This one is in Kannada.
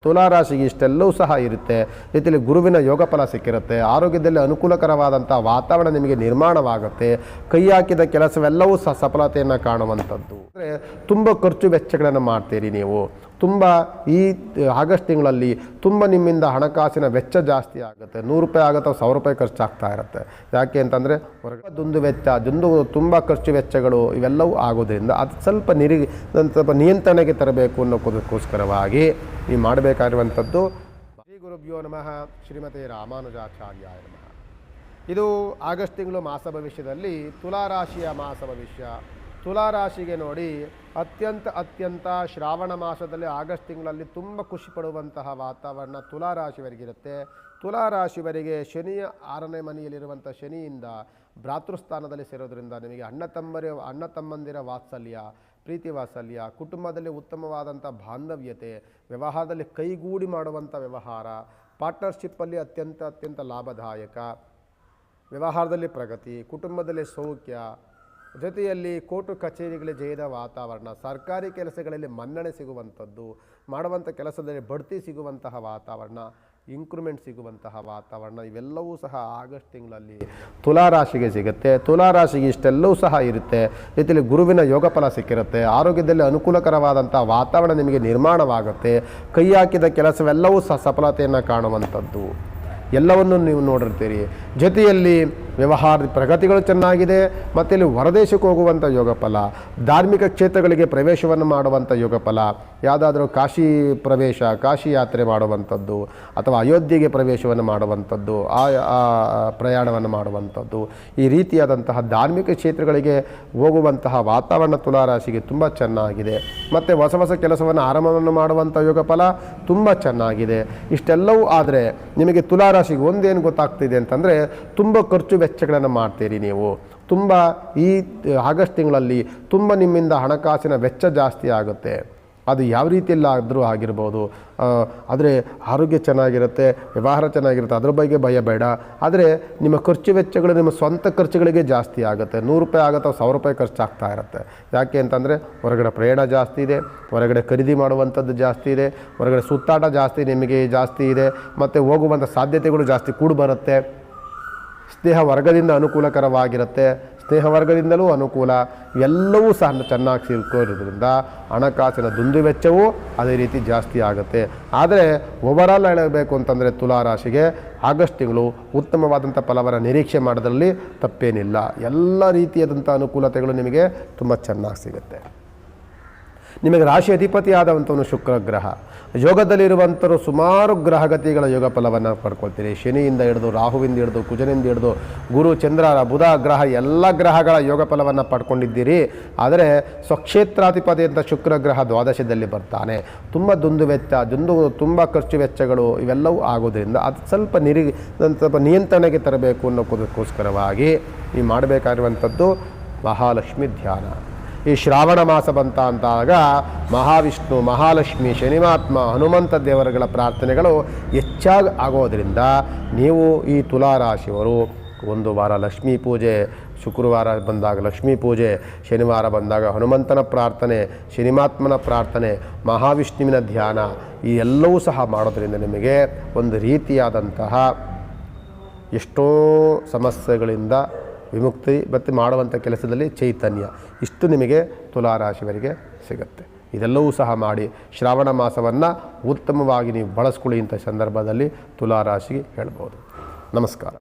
ತುಲಾರಾಶಿಗೆ ಇಷ್ಟೆಲ್ಲವೂ ಸಹ ಇರುತ್ತೆ. ಜೊತೆಯಲ್ಲಿ ಗುರುವಿನ ಯೋಗ ಫಲ ಸಿಕ್ಕಿರುತ್ತೆ. ಆರೋಗ್ಯದಲ್ಲಿ ಅನುಕೂಲಕರವಾದಂಥ ವಾತಾವರಣ ನಿಮಗೆ ನಿರ್ಮಾಣವಾಗುತ್ತೆ. ಕೈ ಹಾಕಿದ ಕೆಲಸವೆಲ್ಲವೂ ಸಹ ಸಫಲತೆಯನ್ನು ಕಾಣುವಂಥದ್ದು. ಅಂದರೆ ತುಂಬ ಖರ್ಚು ವೆಚ್ಚಗಳನ್ನು ಮಾಡ್ತೀರಿ ನೀವು. ತುಂಬ ಈ ಆಗಸ್ಟ್ ತಿಂಗಳಲ್ಲಿ ತುಂಬ ನಿಮ್ಮಿಂದ ಹಣಕಾಸಿನ ವೆಚ್ಚ ಜಾಸ್ತಿ ಆಗುತ್ತೆ. 100 ರೂಪಾಯಿ ಆಗುತ್ತೆ, 1000 ರೂಪಾಯಿ ಖರ್ಚಾಗ್ತಾ ಇರುತ್ತೆ. ಯಾಕೆ ಅಂತಂದರೆ ದುಂದು ವೆಚ್ಚ, ತುಂಬ ಖರ್ಚು ವೆಚ್ಚಗಳು ಇವೆಲ್ಲವೂ ಆಗೋದ್ರಿಂದ ಅದು ಸ್ವಲ್ಪ ನಿಯಂತ್ರಣೆಗೆ ತರಬೇಕು ಅನ್ನೋದಕ್ಕೋಸ್ಕರವಾಗಿ ನೀವು ಮಾಡಬೇಕಾಗಿರುವಂಥದ್ದು ಶ್ರೀ ಗುರುಭ್ಯೋ ನಮಃ ಶ್ರೀಮತಿ ರಾಮಾನುಜಾಚಾರ್ಯಾಯ ನಮಃ. ಇದು ಆಗಸ್ಟ್ ತಿಂಗಳು ಮಾಸ ಭವಿಷ್ಯದಲ್ಲಿ ತುಲಾರಾಶಿಯ ಮಾಸ ಭವಿಷ್ಯ. ತುಲಾರಾಶಿಗೆ ನೋಡಿ ಅತ್ಯಂತ ಶ್ರಾವಣ ಮಾಸದಲ್ಲಿ ಆಗಸ್ಟ್ ತಿಂಗಳಲ್ಲಿ ತುಂಬ ಖುಷಿ ಪಡುವಂತಹ ವಾತಾವರಣ ತುಲಾರಾಶಿವರಿಗಿರುತ್ತೆ. ತುಲಾರಾಶಿವರಿಗೆ ಶನಿಯ 6ನೇ ಮನೆಯಲ್ಲಿರುವಂಥ ಶನಿಯಿಂದ ಭ್ರಾತೃಸ್ಥಾನದಲ್ಲಿ ಸೇರೋದ್ರಿಂದ ನಿಮಗೆ ಅಣ್ಣ ತಮ್ಮಂದಿರ ವಾತ್ಸಲ್ಯ, ಪ್ರೀತಿ ವಾತ್ಸಲ್ಯ, ಕುಟುಂಬದಲ್ಲಿ ಉತ್ತಮವಾದಂಥ ಬಾಂಧವ್ಯತೆ, ವ್ಯವಹಾರದಲ್ಲಿ ಕೈಗೂಡಿ ಮಾಡುವಂಥ ವ್ಯವಹಾರ, ಪಾರ್ಟ್ನರ್ಶಿಪ್ಪಲ್ಲಿ ಅತ್ಯಂತ ಲಾಭದಾಯಕ, ವ್ಯವಹಾರದಲ್ಲಿ ಪ್ರಗತಿ, ಕುಟುಂಬದಲ್ಲಿ ಸೌಖ್ಯ, ಜೊತೆಯಲ್ಲಿ ಕೋರ್ಟು ಕಚೇರಿಗಳಿಗೆ ಜಯದ ವಾತಾವರಣ, ಸರ್ಕಾರಿ ಕೆಲಸಗಳಲ್ಲಿ ಮನ್ನಣೆ ಸಿಗುವಂಥದ್ದು, ಮಾಡುವಂಥ ಕೆಲಸದಲ್ಲಿ ಬಡ್ತಿ ಸಿಗುವಂತಹ ವಾತಾವರಣ, ಇಂಕ್ರಿಮೆಂಟ್ ಸಿಗುವಂತಹ ವಾತಾವರಣ ಇವೆಲ್ಲವೂ ಸಹ ಆಗಸ್ಟ್ ತಿಂಗಳಲ್ಲಿ ತುಲಾರಾಶಿಗೆ ಸಿಗುತ್ತೆ. ತುಲಾರಾಶಿಗೆ ಇಷ್ಟೆಲ್ಲವೂ ಸಹ ಇರುತ್ತೆ. ಜೊತೆಯಲ್ಲಿ ಗುರುವಿನ ಯೋಗ ಫಲ ಸಿಕ್ಕಿರುತ್ತೆ. ಆರೋಗ್ಯದಲ್ಲಿ ಅನುಕೂಲಕರವಾದಂಥ ವಾತಾವರಣ ನಿಮಗೆ ನಿರ್ಮಾಣವಾಗುತ್ತೆ. ಕೈ ಹಾಕಿದ ಕೆಲಸವೆಲ್ಲವೂ ಸಹ ಸಫಲತೆಯನ್ನು ಕಾಣುವಂಥದ್ದು ಎಲ್ಲವನ್ನು ನೀವು ನೋಡಿರ್ತೀರಿ. ಜೊತೆಯಲ್ಲಿ ವ್ಯವಹಾರ ಪ್ರಗತಿಗಳು ಚೆನ್ನಾಗಿದೆ. ಮತ್ತು ಇಲ್ಲಿ ಹೊರದೇಶಕ್ಕೆ ಹೋಗುವಂಥ ಯೋಗ ಫಲ, ಧಾರ್ಮಿಕ ಕ್ಷೇತ್ರಗಳಿಗೆ ಪ್ರವೇಶವನ್ನು ಮಾಡುವಂಥ ಯೋಗ ಫಲ, ಯಾವುದಾದ್ರೂ ಕಾಶಿ ಕಾಶಿ ಯಾತ್ರೆ ಮಾಡುವಂಥದ್ದು ಅಥವಾ ಅಯೋಧ್ಯೆಗೆ ಪ್ರವೇಶವನ್ನು ಮಾಡುವಂಥದ್ದು, ಆ ಪ್ರಯಾಣವನ್ನು ಮಾಡುವಂಥದ್ದು, ಈ ರೀತಿಯಾದಂತಹ ಧಾರ್ಮಿಕ ಕ್ಷೇತ್ರಗಳಿಗೆ ಹೋಗುವಂತಹ ವಾತಾವರಣ ತುಲಾರಾಶಿಗೆ ತುಂಬ ಚೆನ್ನಾಗಿದೆ. ಮತ್ತು ಹೊಸ ಕೆಲಸವನ್ನು ಆರಂಭವನ್ನು ಮಾಡುವಂಥ ಯೋಗ ಫಲ ತುಂಬ ಚೆನ್ನಾಗಿದೆ. ಇಷ್ಟೆಲ್ಲವೂ ಆದರೆ ನಿಮಗೆ ತುಲಾರಾಶಿಗೆ ಒಂದೇನು ಗೊತ್ತಾಗ್ತಿದೆ ಅಂತಂದರೆ ತುಂಬ ಖರ್ಚು ವೆಚ್ಚಗಳನ್ನು ಮಾಡ್ತೀರಿ ನೀವು. ತುಂಬ ಈ ಆಗಸ್ಟ್ ತಿಂಗಳಲ್ಲಿ ತುಂಬ ನಿಮ್ಮಿಂದ ಹಣಕಾಸಿನ ವೆಚ್ಚ ಜಾಸ್ತಿ ಆಗುತ್ತೆ. ಅದು ಯಾವ ರೀತಿಯಲ್ಲಾದರೂ ಆಗಿರ್ಬೋದು. ಆದರೆ ಆರೋಗ್ಯ ಚೆನ್ನಾಗಿರುತ್ತೆ, ವ್ಯವಹಾರ ಚೆನ್ನಾಗಿರುತ್ತೆ, ಅದ್ರ ಬಗ್ಗೆ ಭಯ ಬೇಡ. ಆದರೆ ನಿಮ್ಮ ಖರ್ಚು ವೆಚ್ಚಗಳು ನಿಮ್ಮ ಸ್ವಂತ ಖರ್ಚುಗಳಿಗೆ ಜಾಸ್ತಿ ಆಗುತ್ತೆ. 100 ರೂಪಾಯಿ ಆಗುತ್ತೆ, 1000 ರೂಪಾಯಿ ಖರ್ಚಾಗ್ತಾ ಇರುತ್ತೆ. ಯಾಕೆ ಅಂತಂದರೆ ಹೊರಗಡೆ ಪ್ರಯಾಣ ಜಾಸ್ತಿ ಇದೆ, ಹೊರಗಡೆ ಖರೀದಿ ಮಾಡುವಂಥದ್ದು ಜಾಸ್ತಿ ಇದೆ, ಹೊರಗಡೆ ಸುತ್ತಾಟ ನಿಮಗೆ ಜಾಸ್ತಿ ಇದೆ, ಮತ್ತು ಹೋಗುವಂಥ ಸಾಧ್ಯತೆಗಳು ಜಾಸ್ತಿ ಕೂಡಿ ಬರುತ್ತೆ. ಸ್ನೇಹ ವರ್ಗದಿಂದ ಅನುಕೂಲಕರವಾಗಿರುತ್ತೆ, ಸ್ನೇಹ ವರ್ಗದಿಂದಲೂ ಅನುಕೂಲ, ಎಲ್ಲವೂ ಸಹ ಚೆನ್ನಾಗಿ ಸೇರ್ಕೊಳ್ಳೋದ್ರಿಂದ ಹಣಕಾಸಿನ ದುಂದು ವೆಚ್ಚವೂ ಅದೇ ರೀತಿ ಜಾಸ್ತಿ ಆಗುತ್ತೆ. ಆದರೆ ಓವರಾಲ್ ಹೇಳಬೇಕು ಅಂತಂದರೆ ತುಲಾರಾಶಿಗೆ ಆಗಸ್ಟ್ ತಿಂಗಳು ಉತ್ತಮವಾದಂಥ ಫಲವನ್ನು ನಿರೀಕ್ಷೆ ಮಾಡೋದ್ರಲ್ಲಿ ತಪ್ಪೇನಿಲ್ಲ. ಎಲ್ಲ ರೀತಿಯಾದಂಥ ಅನುಕೂಲತೆಗಳು ನಿಮಗೆ ತುಂಬ ಚೆನ್ನಾಗಿ ಸಿಗುತ್ತೆ. ನಿಮಗೆ ರಾಶಿ ಅಧಿಪತಿಯಾದಂಥವನು ಶುಕ್ರ ಗ್ರಹ. ಯೋಗದಲ್ಲಿರುವಂಥವರು ಸುಮಾರು ಗ್ರಹಗತಿಗಳ ಯೋಗ ಫಲವನ್ನು ಪಡ್ಕೊಳ್ತೀರಿ. ಶನಿಯಿಂದ ಹಿಡಿದು, ರಾಹುವಿಂದ ಹಿಡಿದು, ಕುಜನಿಂದ ಹಿಡಿದು, ಗುರು, ಚಂದ್ರ, ಬುಧ ಗ್ರಹ ಎಲ್ಲ ಗ್ರಹಗಳ ಯೋಗ ಫಲವನ್ನು ಪಡ್ಕೊಂಡಿದ್ದೀರಿ. ಆದರೆ ಸ್ವಕ್ಷೇತ್ರಾಧಿಪತಿ ಅಂತ ಶುಕ್ರ ಗ್ರಹ ದ್ವಾದಶದಲ್ಲಿ ಬರ್ತಾನೆ. ತುಂಬ ದುಂದು ವೆಚ್ಚ, ತುಂಬ ಖರ್ಚು ವೆಚ್ಚಗಳು ಇವೆಲ್ಲವೂ ಆಗೋದ್ರಿಂದ ಅದು ಸ್ವಲ್ಪ ನಿಯಂತ್ರಣೆಗೆ ತರಬೇಕು ಅನ್ನೋದಕ್ಕೋಸ್ಕರವಾಗಿ ನೀವು ಮಾಡಬೇಕಾಗಿರುವಂಥದ್ದು ಮಹಾಲಕ್ಷ್ಮಿ ಧ್ಯಾನ. ಈ ಶ್ರಾವಣ ಮಾಸ ಬಂತ ಅಂತಾಗ ಮಹಾವಿಷ್ಣು, ಮಹಾಲಕ್ಷ್ಮಿ, ಶನಿಮಾತ್ಮ, ಹನುಮಂತ ದೇವರುಗಳ ಪ್ರಾರ್ಥನೆಗಳು ಹೆಚ್ಚಾಗಿ ಆಗೋದರಿಂದ ನೀವು ಈ ತುಲಾರಾಶಿಯವರು ಒಂದು ವಾರ ಲಕ್ಷ್ಮೀ ಪೂಜೆ, ಶುಕ್ರವಾರ ಬಂದಾಗ ಲಕ್ಷ್ಮೀ ಪೂಜೆ, ಶನಿವಾರ ಬಂದಾಗ ಹನುಮಂತನ ಪ್ರಾರ್ಥನೆ, ಶನಿಮಾತ್ಮನ ಪ್ರಾರ್ಥನೆ, ಮಹಾವಿಷ್ಣುವಿನ ಧ್ಯಾನ ಈ ಎಲ್ಲವೂ ಸಹ ಮಾಡೋದರಿಂದ ನಿಮಗೆ ಒಂದು ರೀತಿಯಾದಂತಹ ಎಷ್ಟೋ ಸಮಸ್ಯೆಗಳಿಂದ ವಿಮುಕ್ತಿ ಮತ್ತು ಮಾಡುವಂಥ ಕೆಲಸದಲ್ಲಿ ಚೈತನ್ಯ ಇಷ್ಟು ನಿಮಗೆ ತುಲಾರಾಶಿಯವರಿಗೆ ಸಿಗುತ್ತೆ. ಇದೆಲ್ಲವೂ ಸಹ ಮಾಡಿ ಶ್ರಾವಣ ಮಾಸವನ್ನು ಉತ್ತಮವಾಗಿ ನೀವು ಬಳಸ್ಕೊಳ್ಳಿ ಇಂಥ ಸಂದರ್ಭದಲ್ಲಿ ತುಲಾರಾಶಿಗೆ ಹೇಳ್ಬೋದು. ನಮಸ್ಕಾರ.